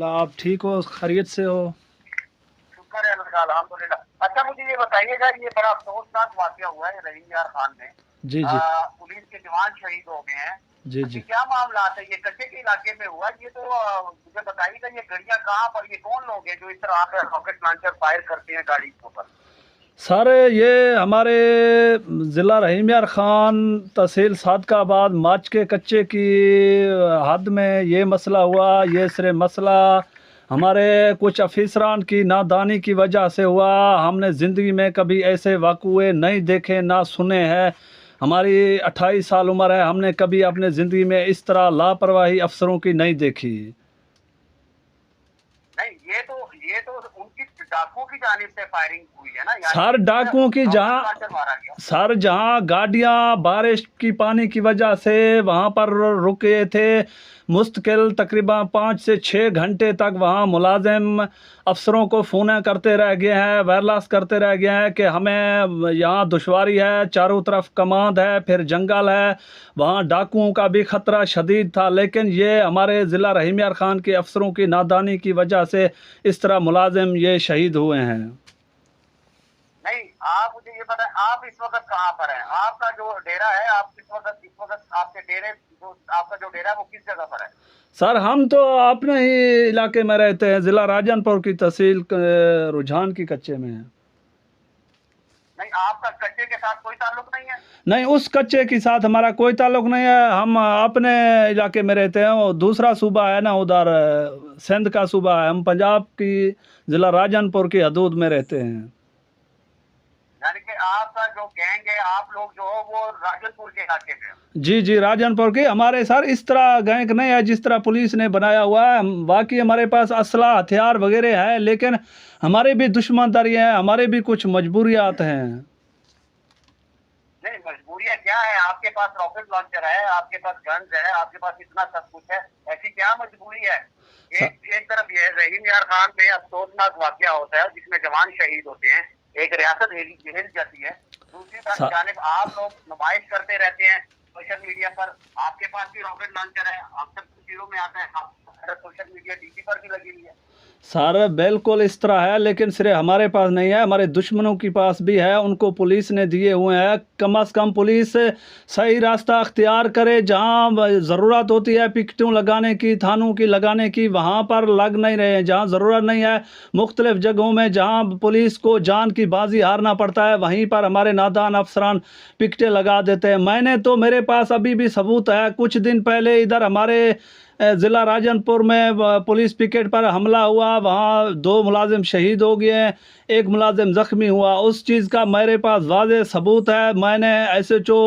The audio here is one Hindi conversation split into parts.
आप ठीक हो, खैरियत से हो? शुक्र है अल्लाह का, अल्हम्दुलिल्लाह। अच्छा मुझे ये बताइएगा, ये बड़ा अफसोसनाक वाक़या हुआ है रहीम यार खान में। जी, जी। पुलिस के जवान शहीद हो गए हैं। जी, ये जी। क्या मामलात है? ये कच्चे के इलाके में हुआ ये तो मुझे बताइएगा, ये गाड़ियाँ कहाँ पर, ये कौन लोग हैं जो इस तरह आकर रॉकेट लॉन्चर फायर करते हैं गाड़ी के ऊपर? सर ये हमारे ज़िला रहीम यार ख़ान, तहसील सादकाबाद, माच के कच्चे की हद में ये मसला हुआ। ये सिर्फ मसला हमारे कुछ अफसरान की नादानी की वजह से हुआ। हमने ज़िंदगी में कभी ऐसे वाक़ये नहीं देखे ना सुने हैं। हमारी 28 साल उम्र है, हमने कभी अपने ज़िंदगी में इस तरह लापरवाही अफसरों की नहीं देखी। नहीं, ये तो उनकी डाकुओं की जानिब से फायरिंग हुई है ना, यानी सर कि डाकुओं की रॉकेट जहाँ लॉन्चर मारा गया। सर जहाँ गाड़ियाँ बारिश की पानी की वजह से वहाँ पर रुके थे, मुस्तकिल तकरीबन 5 से 6 घंटे तक वहाँ मुलाजिम अफसरों को फ़ोन करते रह गए हैं, वायरलेस करते रह गए हैं कि हमें यहाँ दुश्वारी है, चारों तरफ कमांद है, फिर जंगल है, वहाँ डाकुओं का भी ख़तरा शदीद था। लेकिन ये हमारे ज़िला रहीम यार ख़ान के अफसरों की नादानी की वजह से इस तरह मुलाजिम ये शहीद हुए हैं। नहीं, आप मुझे ये बताएं, आप इस वक्त कहाँ पर हैं? आपका जो डेरा है, आप इस वक्त आपके डेरे जो आपका जो डेरा है वो किस जगह पर है? सर हम तो अपने ही इलाके में रहते हैं, ज़िला राजनपुर की तहसील रुझान की कच्चे में है। नहीं, आपका कच्चे के साथ कोई ताल्लुक नहीं है? नहीं, उस कच्चे के साथ हमारा कोई ताल्लुक नहीं है। हम अपने इलाके में रहते हैं, और दूसरा सूबा है ना उधर, सिंध का सूबा है। हम पंजाब की ज़िला राजनपुर की हदूद में रहते हैं। यानी कि आपका जो गैंग है, आप लोग जो हो वो राजनपुर के इलाके में हो। जी, जी, राजनपुर की हमारे सर इस तरह गैंग नहीं है जिस तरह पुलिस ने बनाया हुआ है। बाकी हमारे पास असला हथियार वगैरह है, लेकिन हमारे भी दुश्मनदारी है, हमारे भी कुछ मजबूरियात हैं। नहीं, मजबूरियां क्या है? आपके पास रॉकेट लॉन्चर है, आपके पास गन्स है, आपके पास इतना सब कुछ है, ऐसी क्या मजबूरी है? एक एक तरफ ये रहीम यार खान में अफसोसनाक वाकया होता है जिसमें जवान शहीद होते हैं, एक रियासत हिल जाती है। दूसरी स- जानिब आप लोग नुमाइश करते रहते हैं सोशल मीडिया पर। आपके पास भी रॉकेट लॉन्चर है, अक्सर तस्वीरों में आता है, सोशल मीडिया डीपी पर भी लगी हुई है। सर बिल्कुल इस तरह है, लेकिन सिर्फ हमारे पास नहीं है, हमारे दुश्मनों के पास भी है। उनको पुलिस ने दिए हुए हैं। कम अज़ कम पुलिस सही रास्ता अख्तियार करे। जहाँ ज़रूरत होती है पिकेटों लगाने की, थानों की लगाने की, वहाँ पर लग नहीं रहे हैं। जहाँ ज़रूरत नहीं है, मुख्तलिफ़ जगहों में जहाँ पुलिस को जान की बाजी हारना पड़ता है, वहीं पर हमारे नादान अफसरान पिकेटें लगा देते हैं। मैंने तो, मेरे पास अभी भी सबूत है। कुछ दिन पहले इधर हमारे ज़िला राजनपुर में पुलिस पिकेट पर हमला हुआ, वहाँ 2 मुलाजिम शहीद हो गए हैं, 1 मुलाजिम ज़ख्मी हुआ। उस चीज़ का मेरे पास वाज़ेह सबूत है। मैंने एसएचओ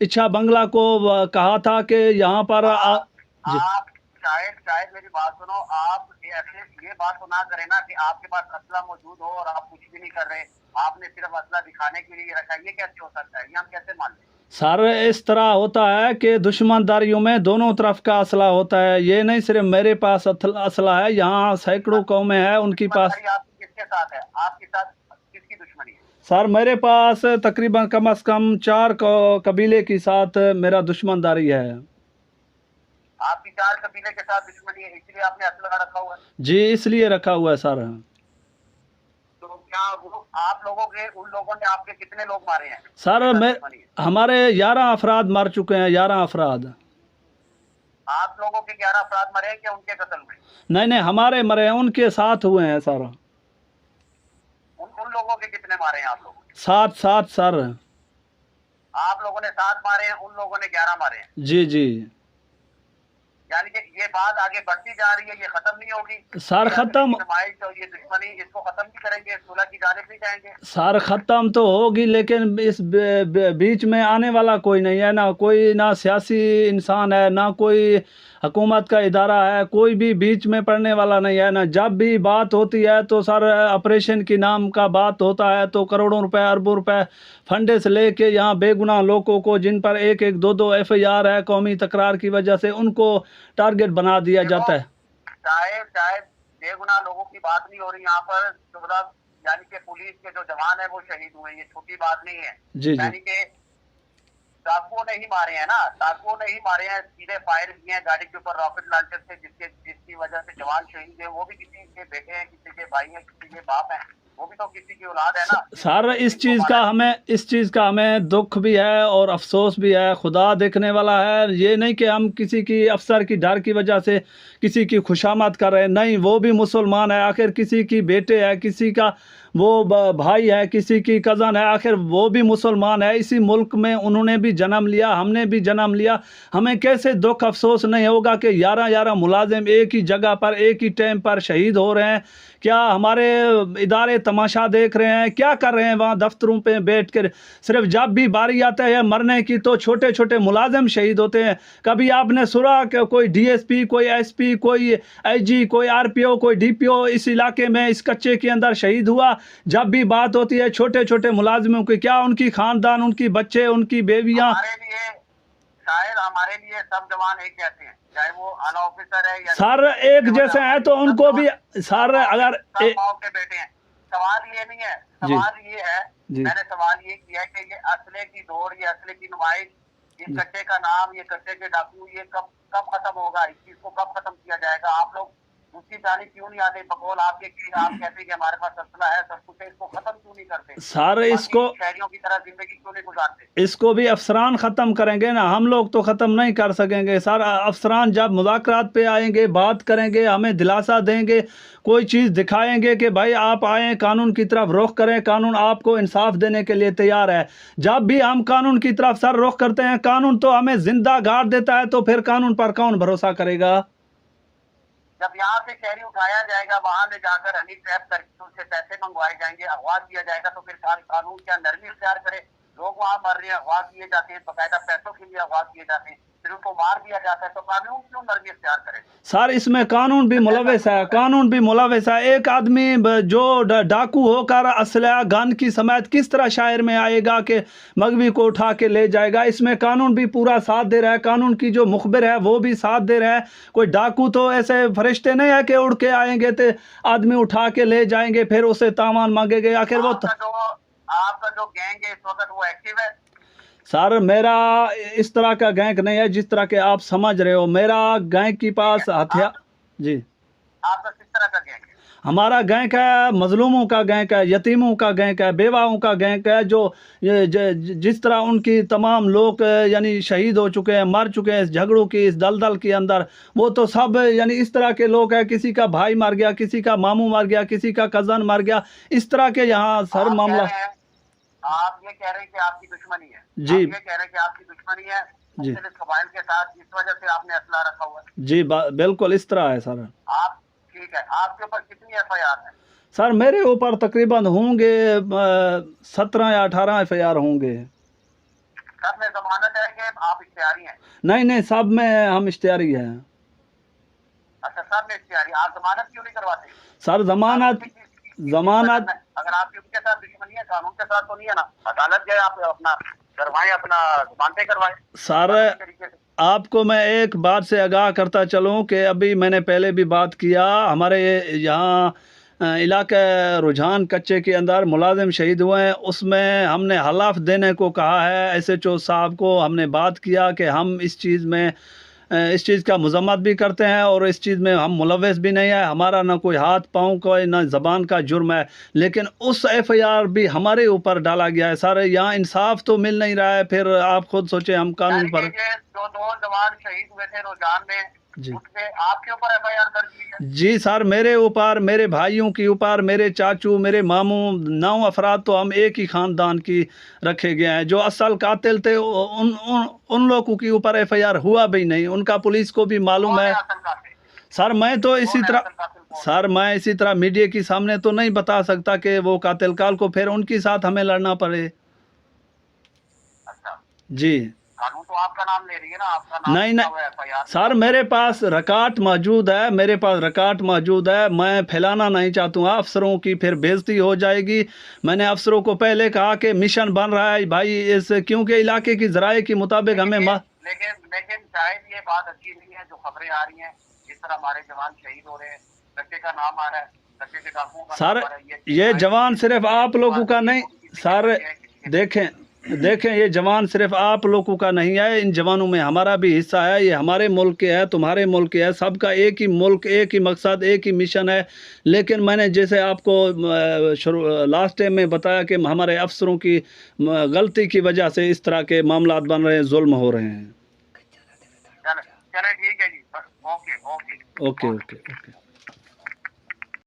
इच्छा बंगला को कहा था कि यहाँ पर आप जी। आप शायद शायद मेरी बात सुनो। आप ऐसे ये बात तो ना करें ना कि आपके पास असला मौजूद हो और आप कुछ भी नहीं कर रहे। आपने सिर्फ असला दिखाने के लिए रखा है, ये कैसे हो सकता है? ये हम कैसे मान लें? सर इस तरह होता है कि दुश्मनदारियों में दोनों तरफ का असला होता है। ये नहीं सिर्फ मेरे पास असला है, यहाँ सैकड़ों कौमें हैं उनके पास। दुश्मनदारी आपकी किसके साथ है? आपके साथ किसकी दुश्मनी है? सर मेरे पास तकरीबन कम अज़ कम 4 कबीले के साथ मेरा दुश्मनदारी है। आपकी 4 कबीले के साथ दुश्मनी है, इसलिए आपने असला रखा हुआ है। जी, इसलिए रखा हुआ है सर। तो क्या वो आप लोगों के, उन लोगों ने आपके कितने लोग मारे हैं सर जिनके साथ मैं, दुश्मनी है? हमारे 11 अफराद मर चुके हैं, 11 अफराद। आप लोगों के 11 अफराद मरे हैं क्या उनके कत्ल में? नहीं, नहीं, हमारे मरे हैं, उनके साथ हुए हैं सर। उन उन लोगों के कितने मारे हैं आप लोगों ने? 7 7 सर। आप लोगों ने 7 मारे हैं, उन लोगों ने 11 मारे हैं। जी, जी। यानी कि ये बात आगे बढ़ती जा रही है, ये खत्म नहीं होगी। सर ये असली की ख़त्म, नुमाइश और ये दुश्मनी, इसको खत्म नहीं करेंगे, सुलह की जानिब नहीं जाएंगे। सर ख़त्म तो होगी, लेकिन इस बीच में आने वाला कोई नहीं है ना। कोई ना सियासी इंसान है, ना कोई हुकूमत का इदारा है, कोई भी बीच में पड़ने वाला नहीं है ना। जब भी बात होती है तो सर ऑपरेशन की नाम का बात होता है तो करोड़ों रुपए, अरबों रुपए फंडे से लेके यहाँ बेगुनाह लोगों को, जिन पर 1 1 2 2 एफआईआर है कौमी तकरार की वजह से, उनको टारगेट बना दिया देखो, जाता है। चाहे चाहे बेगुनाह लोगों की बात नहीं हो रही यहाँ पर। 14 यानी कि पुलिस के जो जवान है वो शहीद हुए, ये छोटी बात नहीं है। जी, जी। यानी कि डाकुओं ने ही मारे हैं ना, डाकुओं ने ही मारे हैं, सीधे फायर किए हैं गाड़ी के ऊपर रॉकेट लॉन्चर से, जिसकी वजह से जवान शहीद हुए। वो भी किसी के बेटे हैं, किसी के भाई हैं, किसी के बाप हैं, वो भी तो किसी की औलाद है ना। सर इस चीज़ का हमें दुख भी है और अफसोस भी है। खुदा देखने वाला है, ये नहीं कि हम किसी की अफसर की डर की वजह से किसी की खुशामद कर रहे हैं, नहीं, वो भी मुसलमान है, आखिर किसी की बेटे है, किसी का वो भाई है, किसी की कज़न है, आखिर वो भी मुसलमान है। इसी मुल्क में उन्होंने भी जन्म लिया, हमने भी जन्म लिया। हमें कैसे दुख अफसोस नहीं होगा कि 11 मुलाजिम एक ही जगह पर एक ही टाइम पर शहीद हो रहे हैं। क्या हमारे इदारे तमाशा देख रहे हैं? क्या कर रहे हैं वहाँ दफ्तरों पे बैठ कर? सिर्फ जब भी बारी आता है मरने की तो छोटे छोटे मुलाजिम शहीद होते हैं। कभी आपने सुना कि कोई डीएसपी, कोई एसपी, कोई आईजी, कोई आरपीओ, कोई डीपीओ इस इलाके में, इस कच्चे के अंदर शहीद हुआ? जब भी बात होती है छोटे छोटे मुलाजिमों की, क्या उनकी खानदान, उनकी बच्चे, उनकी बेवियाँ? शायद हमारे लिए सब जवान एक जैसे हैं, चाहे वो आला ऑफिसर है या सर एक जैसे हैं तो उनको भी सर अगर माओ के बेटे हैं। सवाल ये नहीं है, सवाल ये है, मैंने सवाल ये किया कि ये असले की दौड़, ये असले की नुमाइश, ये कच्चे का नाम, ये कच्चे के डाकू, ये कब खत्म होगा? इस चीज को कब खत्म किया जाएगा? आप लोग उसकी जानी क्यों नहीं आते? बकौल आपके कि आप कहते हैं कि हमारे पास असला है, सब कुछ है, इसको खत्म क्यों नहीं करते? सर इसको शहरियों की तरह जिंदगी क्यों नहीं गुजारते? इसको भी अफसरान ख़त्म करेंगे ना, हम लोग तो ख़त्म नहीं कर सकेंगे सर। अफसरान जब मुज़ाकरात पे आएंगे, बात करेंगे, हमें दिलासा देंगे, कोई चीज़ दिखाएंगे कि भाई आप आएँ, कानून की तरफ रुख करें, कानून आपको इंसाफ देने के लिए तैयार है। जब भी हम कानून की तरफ सर रुख करते हैं, कानून तो हमें जिंदा गाड़ देता है, तो फिर कानून पर कौन भरोसा करेगा? जब यहाँ से शहरी उठाया जाएगा, वहां ले जाकर हनी ट्रैप करके उनसे पैसे मंगवाए जाएंगे, अगवा किया जाएगा, तो फिर कानून क्या नरमी इख्तियार करे? लोग वहां मर रहे हैं, अगवा किए जाते हैं, बकायदा पैसों के लिए अगवा किए जाते हैं, फिर उनको मार दिया जाता है, तो कानून क्यों नरमी इख्तियार करे? सर इसमें कानून भी मुलविस है, कानून भी मुलविस है। एक आदमी जो डाकू होकर असला गन की समेत किस तरह शहर में आएगा कि मगवी को उठा के ले जाएगा? इसमें कानून भी पूरा साथ दे रहा है, कानून की जो मुखबिर है वो भी साथ दे रहा है। कोई डाकू तो ऐसे फरिश्ते नहीं है कि उड़ के आएंगे तो आदमी उठा के ले जाएंगे, फिर उसे तावान मांगेंगे। आखिर वो आपका जो गैंग है इस वक्त वो एक्टिव है? सर मेरा इस तरह का गैंग नहीं है जिस तरह के आप समझ रहे हो। मेरा गैंग के पास हथियार जी। आपका किस तरह का गैंग है? हमारा गैंग है मजलूमों का गैंग है, यतीमों का गैंग है, बेवाओं का गैंग है, जो जिस तरह उनकी तमाम लोग यानी शहीद हो चुके हैं, मर चुके हैं इस झगड़ों की, इस दलदल के अंदर, वो तो सब यानी इस तरह के लोग हैं। किसी का भाई मर गया, किसी का मामू मर गया, किसी का कज़न मर गया, इस तरह के यहाँ सर मामला। आप ये कह रहे हैं कि आपकी दुश्मनी है? जी, ये कह रहे हैं कि आपकी दुश्मनी है जी, कबाइल के साथ, इस वजह से आपने असला रखा हुआ है? जी बिल्कुल इस तरह है सर। आप ठीक है, आपके ऊपर कितनी FIR है? सर मेरे ऊपर तकरीबन होंगे 17 या 18 FIR होंगे। सब में जमानत है कि आप इख्तियारी हैं? नहीं नहीं, सब में हम इख्तियारी हैं। अच्छा, सब में इख्तियारी। आप जमानत क्यों नहीं करवाते? सर जमानत अगर आपकी उनके साथ दुश्मनी है, कानून के साथ तो नहीं है ना? अदालत गए, आप अपना करवाएं, अपना जमानतें करवाएं। सर आपको मैं एक बात से आगाह करता चलूं कि अभी मैंने पहले भी बात किया, हमारे यहाँ इलाके रुझान कच्चे के अंदर मुलाजिम शहीद हुए हैं, उसमें हमने हलफ देने को कहा है SHO साहब को। हमने बात किया कि हम इस चीज़ का मजम्मत भी करते हैं और इस चीज़ में हम मुलविस भी नहीं है, हमारा ना कोई हाथ पाँव कोई ना ज़बान का जुर्म है, लेकिन उस FIR भी हमारे ऊपर डाला गया है। सर यहाँ इंसाफ तो मिल नहीं रहा है। फिर आप खुद सोचे हम कानून पर। जो 2 जवान शहीद हुए थे रुझान में, जी, आपके ऊपर FIR दर्ज की है? जी सर, मेरे ऊपर, मेरे भाइयों के ऊपर, मेरे चाचू, मेरे मामू, 9 अफराद तो हम एक ही ख़ानदान की रखे गए हैं। जो असल कातिल थे उन लोगों के ऊपर FIR हुआ भी नहीं, उनका पुलिस को भी मालूम है। सर मैं तो इसी तरह मीडिया के सामने तो नहीं बता सकता कि वो कातिल, काल को फिर उनके साथ हमें लड़ना पड़े। अच्छा जी, कानून तो आपका नाम ले रही है ना, आपका नाम नहीं सर, मेरे पास रिकॉर्ड मौजूद है, मेरे पास रिकॉर्ड मौजूद है। मैं फैलाना नहीं चाहता हूँ, अफसरों की फिर बेइज्जती हो जाएगी। मैंने अफसरों को पहले कहा कि मिशन बन रहा है भाई, इस क्योंकि इलाके की ज़राए के मुताबिक हमें लेकिन शायद ये बात अच्छी नहीं है जो खबरें आ रही हैं, जिस तरह हमारे जवान शहीद हो रहे हैं, बच्चे का नाम आ रहा है, बच्चे के डाकुओं का सर, ये जवान सिर्फ आप लोगों का नहीं सर, देखें ये जवान सिर्फ आप लोगों का नहीं है, इन जवानों में हमारा भी हिस्सा है। ये हमारे मुल्क के है, तुम्हारे मुल्क के है, सबका एक ही मुल्क, एक ही मकसद, एक ही मिशन है। लेकिन मैंने जैसे आपको लास्ट टाइम में बताया कि हमारे अफसरों की गलती की वजह से इस तरह के मामला बन रहे हैं, जुल्म हो रहे हैं। चलो चलो ठीक है जी, okay okay okay okay okay.